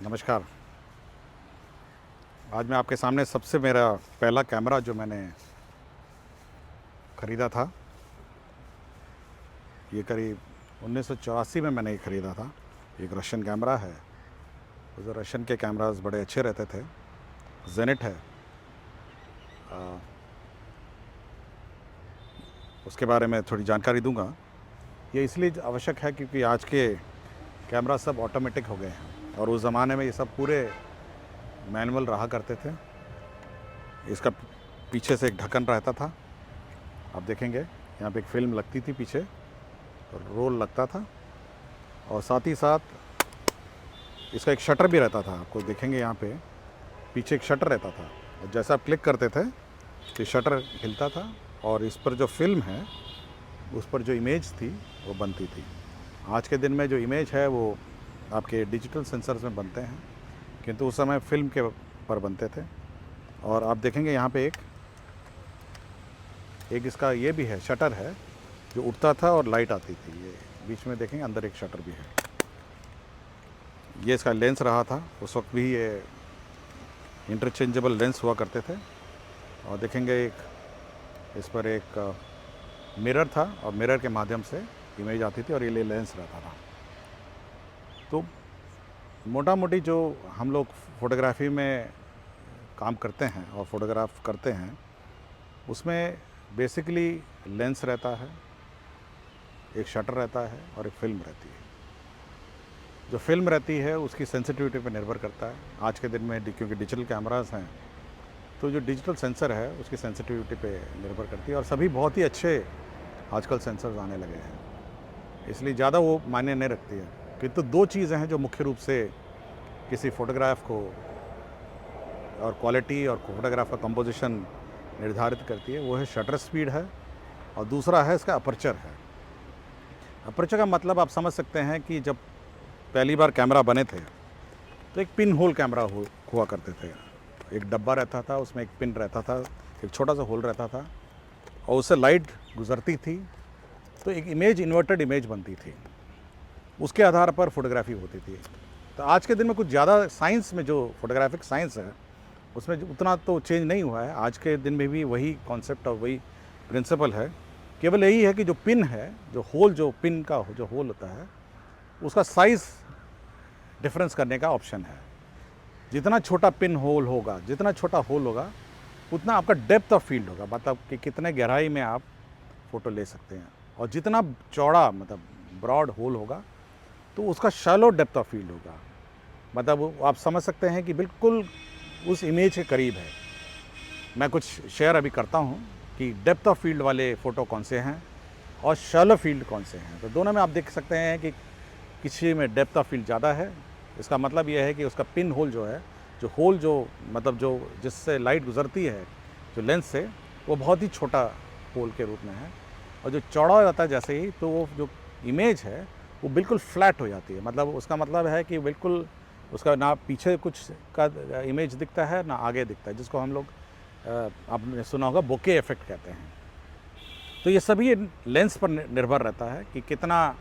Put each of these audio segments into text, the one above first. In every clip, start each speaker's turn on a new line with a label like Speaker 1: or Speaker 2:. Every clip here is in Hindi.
Speaker 1: नमस्कार। आज मैं आपके सामने सबसे मेरा पहला कैमरा जो मैंने ख़रीदा था, ये करीब 1984 में मैंने ये ख़रीदा था। एक रशियन कैमरा है। जो रशियन के कैमरास बड़े अच्छे रहते थे। जेनिट है। उसके बारे में थोड़ी जानकारी दूंगा। ये इसलिए आवश्यक है क्योंकि आज के कैमरा सब ऑटोमेटिक हो गए हैं और उस ज़माने में ये सब पूरे मैनुअल रहा करते थे। इसका पीछे से एक ढक्कन रहता था, आप देखेंगे यहाँ पे एक फ़िल्म लगती थी पीछे, रोल लगता था और साथ ही साथ इसका एक शटर भी रहता था। आपको देखेंगे यहाँ पे पीछे एक शटर रहता था और जैसे आप क्लिक करते थे तो शटर हिलता था और इस पर जो फिल्म है उस पर जो इमेज थी वो बनती थी। आज के दिन में जो इमेज है वो आपके डिजिटल सेंसर्स में बनते हैं, किंतु उस समय फिल्म के पर बनते थे। और आप देखेंगे यहाँ पे एक इसका ये भी है, शटर है जो उठता था और लाइट आती थी। ये बीच में देखेंगे अंदर एक शटर भी है। ये इसका लेंस रहा था, उस वक्त भी ये इंटरचेंजेबल लेंस हुआ करते थे। और देखेंगे एक इस पर एक मिरर था और मिरर के माध्यम से इमेज आती थी और ये लेंस रहता था। तो मोटा मोटी जो हम लोग फ़ोटोग्राफ़ी में काम करते हैं और फ़ोटोग्राफ करते हैं उसमें बेसिकली लेंस रहता है, एक शटर रहता है और एक फ़िल्म रहती है। जो फिल्म रहती है उसकी सेंसिटिविटी पर निर्भर करता है। आज के दिन में क्योंकि डिजिटल कैमरास हैं तो जो डिजिटल सेंसर है उसकी सेंसिटिविटी पे निर्भर करती है और सभी बहुत ही अच्छे आजकल सेंसर्स आने लगे हैं, इसलिए ज़्यादा वो मायने नहीं रखती है। किंतु दो चीज़ें हैं जो मुख्य रूप से किसी फ़ोटोग्राफ को और क्वालिटी और फ़ोटोग्राफ का कंपोजिशन निर्धारित करती है। वो है शटर स्पीड है और दूसरा है इसका अपर्चर है। अपर्चर का मतलब आप समझ सकते हैं कि जब पहली बार कैमरा बने थे तो एक पिन होल कैमरा हुआ करते थे। एक डब्बा रहता था, उसमें एक पिन रहता था, एक छोटा सा होल रहता था और उससे लाइट गुजरती थी तो एक इमेज, इन्वर्टेड इमेज बनती थी। उसके आधार पर फोटोग्राफी होती थी। तो आज के दिन में कुछ ज़्यादा साइंस में, जो फोटोग्राफिक साइंस है उसमें उतना तो चेंज नहीं हुआ है। आज के दिन में भी वही कॉन्सेप्ट और वही प्रिंसिपल है। केवल यही है कि जो पिन है, जो होल, जो पिन का जो होल होता है उसका साइज़ डिफरेंस करने का ऑप्शन है। जितना छोटा पिन होल होगा, जितना छोटा होल होगा उतना आपका डेप्थ ऑफ फील्ड होगा, मतलब कि कितने गहराई में आप फ़ोटो ले सकते हैं। और जितना चौड़ा, मतलब ब्रॉड होल होगा तो उसका शैलो डेप्थ ऑफ फील्ड होगा। मतलब आप समझ सकते हैं कि बिल्कुल उस इमेज के करीब है। मैं कुछ शेयर अभी करता हूँ कि डेप्थ ऑफ फील्ड वाले फ़ोटो कौन से हैं और शैलो फील्ड कौन से हैं। तो दोनों में आप देख सकते हैं कि किसी में डेप्थ ऑफ फील्ड ज़्यादा है। इसका मतलब यह है कि उसका पिन होल जो है, जो होल जो मतलब जो जिससे लाइट गुजरती है जो लेंस से, वो बहुत ही छोटा होल के रूप में है। और जो चौड़ा हो जाता है जैसे ही, तो वो जो इमेज है वो बिल्कुल फ्लैट हो जाती है। मतलब उसका मतलब है कि बिल्कुल उसका ना पीछे कुछ का इमेज दिखता है ना आगे दिखता है, जिसको हम लोग आपने सुना होगा बोके इफेक्ट कहते हैं। तो ये सभी लेंस पर निर्भर रहता है कि कितना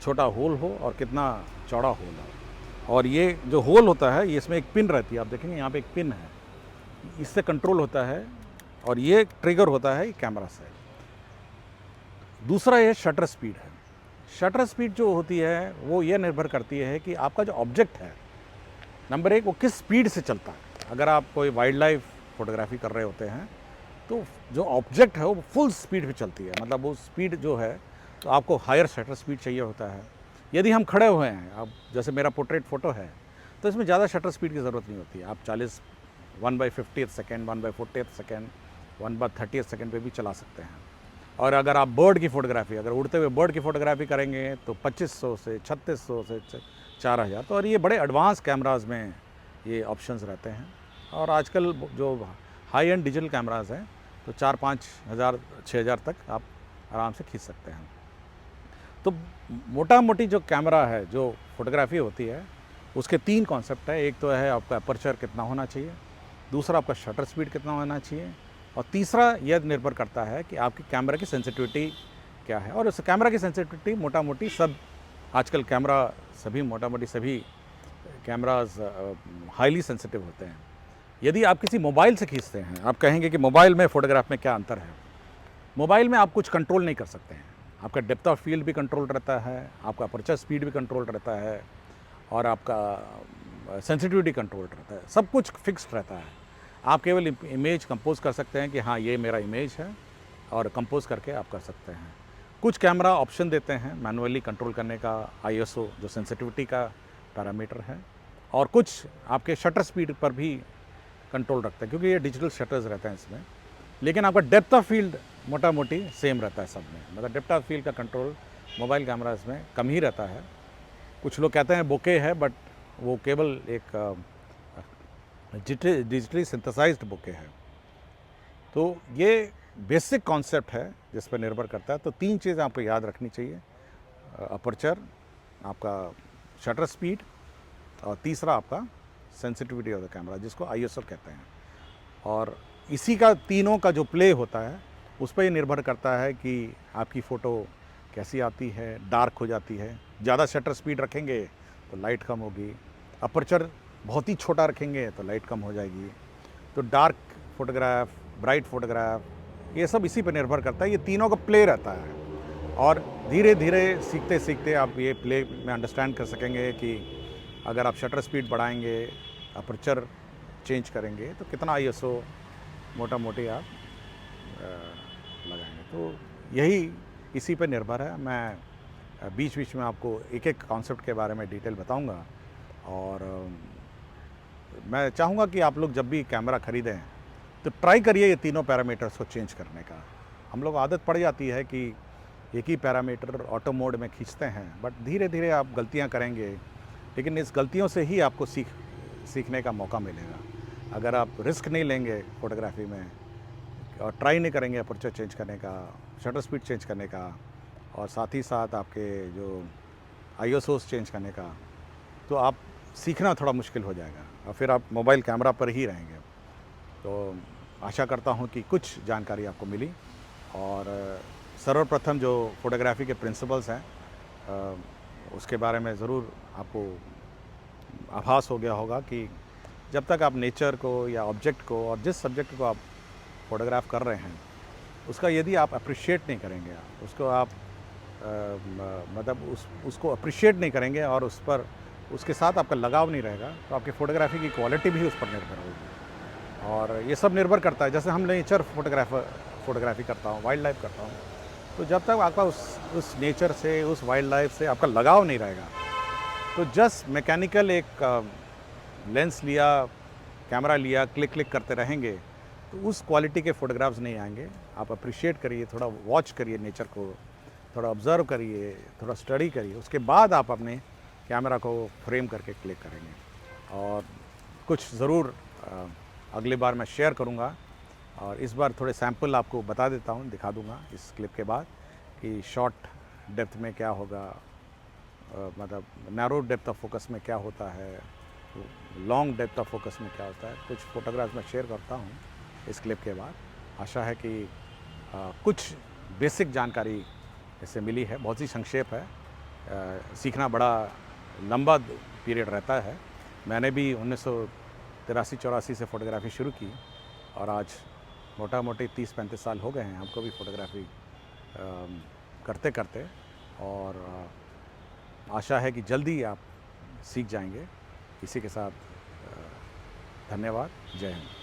Speaker 1: छोटा होल हो और कितना चौड़ा होल हो। और ये जो होल होता है, ये इसमें एक पिन रहती है, आप देखेंगे यहाँ पे एक पिन है, इससे कंट्रोल होता है और ये ट्रिगर होता है कैमरा से। दूसरा ये शटर स्पीड है। शटर स्पीड जो होती है वो ये निर्भर करती है कि आपका जो ऑब्जेक्ट है, नंबर एक, वो किस स्पीड से चलता है। अगर आप कोई वाइल्ड लाइफ फोटोग्राफी कर रहे होते हैं तो जो ऑब्जेक्ट है वो फुल स्पीड पे चलती है, मतलब वो स्पीड जो है, तो आपको हायर शटर स्पीड चाहिए होता है। यदि हम खड़े हुए हैं, अब जैसे मेरा पोर्ट्रेट फ़ोटो है तो इसमें ज़्यादा शटर स्पीड की ज़रूरत नहीं होती है। आप 40, 1/50 सेकेंड, 1/40 सेकेंड, 1/30 सेकेंड पे भी चला सकते हैं। और अगर आप बर्ड की फ़ोटोग्राफी, अगर उड़ते हुए बर्ड की फ़ोटोग्राफी करेंगे तो 2500 से 3600 से 4000। तो और ये बड़े एडवांस कैमराज़ में ये ऑप्शंस रहते हैं। और आजकल जो हाई एंड डिजिटल कैमराज़ हैं तो 4-5 हज़ार 6 हज़ार तक आप आराम से खींच सकते हैं। तो मोटा मोटी जो कैमरा है, जो फोटोग्राफी होती है, उसके 3 कॉन्सेप्ट है। एक तो है आपका अपर्चर कितना होना चाहिए, दूसरा आपका शटर स्पीड कितना होना चाहिए, और तीसरा यह निर्भर करता है कि आपकी कैमरा की सेंसिटिविटी क्या है। और उस कैमरा की सेंसिटिविटी मोटा मोटी सब आजकल कैमरा सभी मोटा मोटी सभी कैमराज हाईली सेंसिटिव होते हैं। यदि आप किसी मोबाइल से खींचते हैं, आप कहेंगे कि मोबाइल में फ़ोटोग्राफ में क्या अंतर है। मोबाइल में आप कुछ कंट्रोल नहीं कर सकते हैं। आपका डेप्थ ऑफ फील्ड भी कंट्रोल रहता है, आपका अपर्चर स्पीड भी कंट्रोल रहता है और आपका सेंसिटिविटी कंट्रोल रहता है, सब कुछ फिक्स्ड रहता है। आप केवल इमेज कंपोज कर सकते हैं कि हाँ ये मेरा इमेज है और कंपोज करके आप कर सकते हैं। कुछ कैमरा ऑप्शन देते हैं मैनुअली कंट्रोल करने का, ISO जो सेंसिटिविटी का पैरामीटर है, और कुछ आपके शटर स्पीड पर भी कंट्रोल रखते हैं क्योंकि ये डिजिटल शटर्स रहते हैं इसमें। लेकिन आपका डेप्थ ऑफ फील्ड मोटा मोटी सेम रहता है सब में, मतलब डेप्थ ऑफ फील्ड का कंट्रोल मोबाइल कैमराज में कम ही रहता है। कुछ लोग कहते हैं बोके है, बट वो केवल एक डिजिटली सिंथेसाइज्ड बोके है। तो ये बेसिक कॉन्सेप्ट है जिस पर निर्भर करता है। तो 3 चीज़ें आपको याद रखनी चाहिए, अपर्चर, आपका शटर स्पीड और तीसरा आपका सेंसिटिविटी ऑफ द कैमरा जिसको ISO कहते हैं। और इसी का तीनों का जो प्ले होता है उस पर ये निर्भर करता है कि आपकी फ़ोटो कैसी आती है, डार्क हो जाती है। ज़्यादा शटर स्पीड रखेंगे तो लाइट कम होगी, अपर्चर बहुत ही छोटा रखेंगे तो लाइट कम हो जाएगी। तो डार्क फोटोग्राफ, ब्राइट फोटोग्राफ, ये सब इसी पर निर्भर करता है। ये तीनों का प्ले रहता है और धीरे धीरे सीखते सीखते आप ये प्ले में अंडरस्टैंड कर सकेंगे कि अगर आप शटर स्पीड बढ़ाएंगे, अपर्चर चेंज करेंगे तो कितना ISO मोटा मोटी आप लगाएंगे। तो यही इसी पे निर्भर है। मैं बीच बीच में आपको एक एक कॉन्सेप्ट के बारे में डिटेल बताऊंगा और मैं चाहूँगा कि आप लोग जब भी कैमरा ख़रीदें तो ट्राई करिए ये तीनों पैरामीटर्स को चेंज करने का। हम लोग आदत पड़ जाती है कि एक ही पैरामीटर ऑटो मोड में खींचते हैं, बट धीरे धीरे आप गलतियाँ करेंगे, लेकिन इस गलतियों से ही आपको सीखने का मौका मिलेगा। अगर आप रिस्क नहीं लेंगे फ़ोटोग्राफी में और ट्राई नहीं करेंगे अपर्चर चेंज करने का, शटर स्पीड चेंज करने का और साथ ही साथ आपके जो ISOs चेंज करने का, तो आप सीखना थोड़ा मुश्किल हो जाएगा और फिर आप मोबाइल कैमरा पर ही रहेंगे। तो आशा करता हूँ कि कुछ जानकारी आपको मिली और सर्वप्रथम जो फ़ोटोग्राफी के प्रिंसिपल्स हैं उसके बारे में ज़रूर आपको आभास हो गया होगा कि जब तक आप नेचर को या ऑब्जेक्ट को और जिस सब्जेक्ट को आप फ़ोटोग्राफ कर रहे हैं उसका यदि आप अप्रिशिएट नहीं करेंगे, उसको आप मतलब उसको अप्रिशिएट नहीं करेंगे और उस पर उसके साथ आपका लगाव नहीं रहेगा, तो आपकी फ़ोटोग्राफी की क्वालिटी भी उस पर निर्भर होगी। और ये सब निर्भर करता है, जैसे हम नेचर फ़ोटोग्राफी करता हूँ, वाइल्ड लाइफ करता हूँ, तो जब तक आपका उस नेचर से, उस वाइल्ड लाइफ से आपका लगाव नहीं रहेगा, तो जस्ट मैकेनिकल एक लेंस लिया, कैमरा लिया, क्लिक करते रहेंगे तो उस क्वालिटी के फ़ोटोग्राफ्स नहीं आएंगे। आप अप्रिशिएट करिए, थोड़ा वॉच करिए नेचर को, थोड़ा ऑब्ज़र्व करिए, थोड़ा स्टडी करिए, उसके बाद आप अपने कैमरा को फ्रेम करके क्लिक करेंगे। और कुछ ज़रूर अगली बार मैं शेयर करूँगा और इस बार थोड़े सैम्पल आपको बता देता हूँ, दिखा दूँगा इस क्लिप के बाद कि शॉर्ट डेप्थ में क्या होगा, मतलब नैरो डेप्थ ऑफ फोकस में क्या होता है, लॉन्ग डेप्थ ऑफ फोकस में क्या होता है। कुछ फ़ोटोग्राफ्स मैं शेयर करता हूँ इस क्लिप के बाद। आशा है कि कुछ बेसिक जानकारी इससे मिली है, बहुत ही संक्षेप है। सीखना बड़ा लंबा पीरियड रहता है। मैंने भी 1983-84 से फ़ोटोग्राफ़ी शुरू की और आज मोटा मोटी 30-35 साल हो गए हैं हमको भी फ़ोटोग्राफ़ी करते करते, और आशा है कि जल्दी आप सीख जाएंगे। इसी के साथ धन्यवाद। जय हिंद।